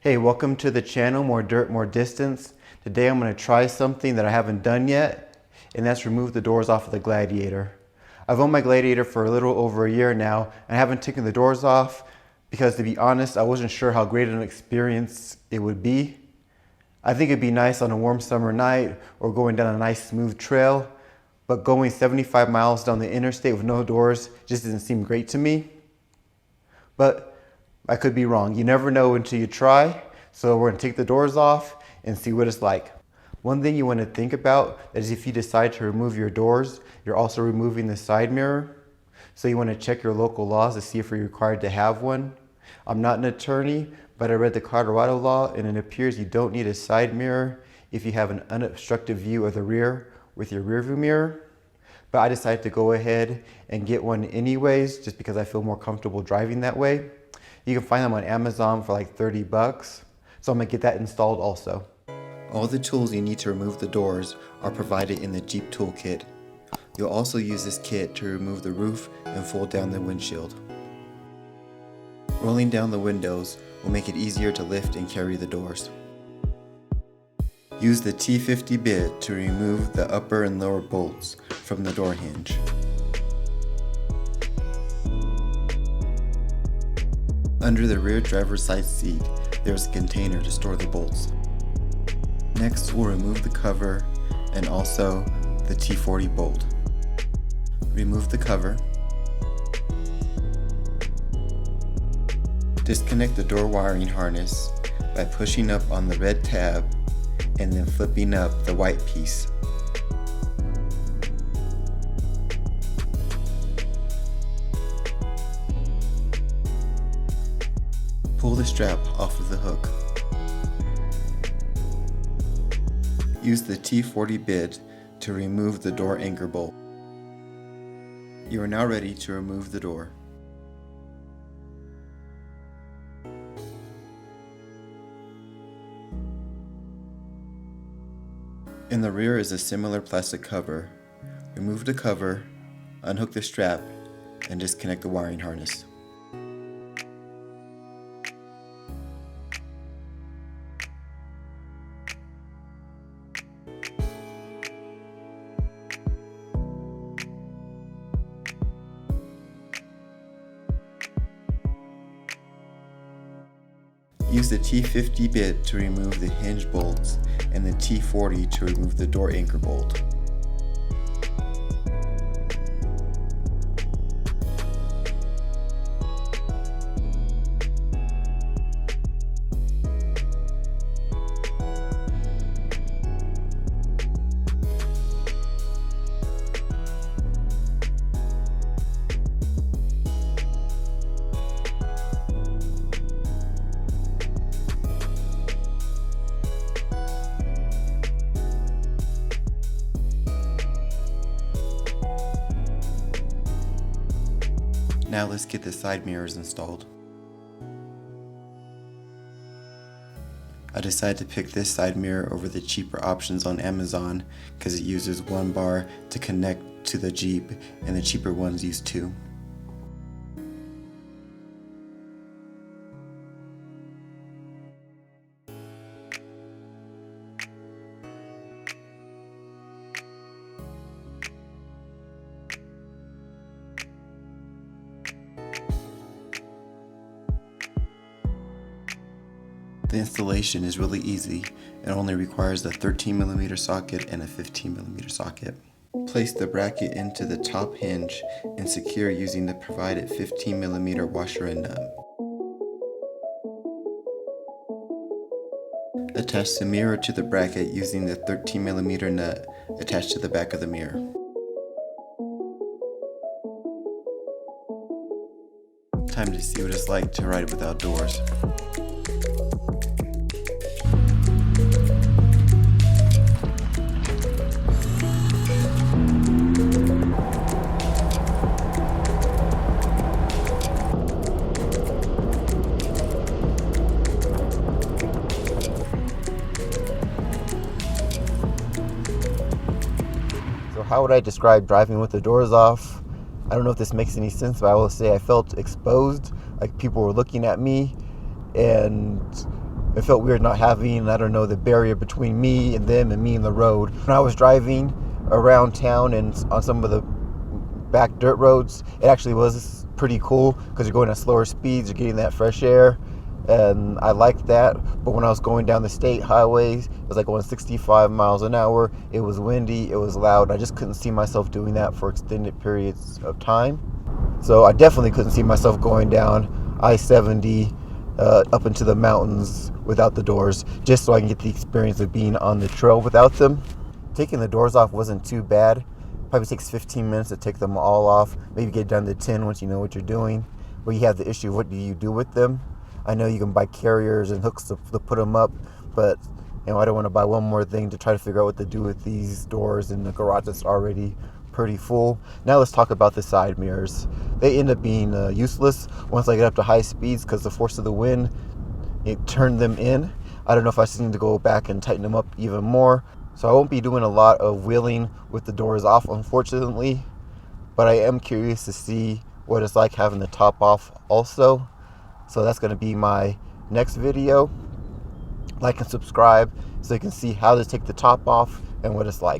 Hey, welcome to the channel, More Dirt, More Distance. Today I'm going to try something that I haven't done yet, and that's remove the doors off of the Gladiator. I've owned my Gladiator for a little over a year now, and I haven't taken the doors off because, to be honest, I wasn't sure how great an experience it would be. I think it'd be nice on a warm summer night or going down a nice smooth trail, but going 75 miles down the interstate with no doors just didn't seem great to me. But I could be wrong. You never know until you try. So we're gonna take the doors off and see what it's like. One thing you wanna think about is if you decide to remove your doors, you're also removing the side mirror. So you wanna check your local laws to see if you're required to have one. I'm not an attorney, but I read the Colorado law and it appears you don't need a side mirror if you have an unobstructed view of the rear with your rearview mirror. But I decided to go ahead and get one anyways, just because I feel more comfortable driving that way. You can find them on Amazon for like 30 bucks. So I'm gonna get that installed also. All the tools you need to remove the doors are provided in the Jeep toolkit. You'll also use this kit to remove the roof and fold down the windshield. Rolling down the windows will make it easier to lift and carry the doors. Use the T50 bit to remove the upper and lower bolts from the door hinge. Under the rear driver's side seat, there is a container to store the bolts. Next, we'll remove the cover and also the T40 bolt. Remove the cover. Disconnect the door wiring harness by pushing up on the red tab and then flipping up the white piece. Pull the strap off of the hook. Use the T40 bit to remove the door anchor bolt. You are now ready to remove the door. In the rear is a similar plastic cover. Remove the cover, unhook the strap, and disconnect the wiring harness. Use the T50 bit to remove the hinge bolts and the T40 to remove the door anchor bolt. Now let's get the side mirrors installed. I decided to pick this side mirror over the cheaper options on Amazon because it uses one bar to connect to the Jeep and the cheaper ones use two. The installation is really easy and only requires a 13mm socket and a 15mm socket. Place the bracket into the top hinge and secure using the provided 15mm washer and nut. Attach the mirror to the bracket using the 13mm nut attached to the back of the mirror. Time to see what it's like to ride without doors. How would I describe driving with the doors off? I don't know if this makes any sense, but I will say I felt exposed, like people were looking at me, and It felt weird not having, I don't know, the barrier between me and them and me and the road. When I was driving around town and on some of the back dirt roads, it actually was pretty cool because you're going at slower speeds, you're getting that fresh air, and I liked that. But when I was going down the state highways, it was like going 65 miles an hour. It was windy, it was loud. I just couldn't see myself doing that for extended periods of time. So I definitely couldn't see myself going down I-70 up into the mountains without the doors, just so I can get the experience of being on the trail without them. Taking the doors off wasn't too bad. Probably takes 15 minutes to take them all off. Maybe get down to 10 once you know what you're doing. But you have the issue of what do you do with them. I know you can buy carriers and hooks to put them up, but I don't want to buy one more thing to try to figure out what to do with these doors in the garage that's already pretty full. Now let's talk about the side mirrors. They end up being useless once I get up to high speeds because the force of the wind, it turned them in. I don't know if I just need to go back and tighten them up even more. So I won't be doing a lot of wheeling with the doors off, unfortunately, but I am curious to see what it's like having the top off also. So that's going to be my next video. Like and subscribe so you can see how to take the top off and what it's like.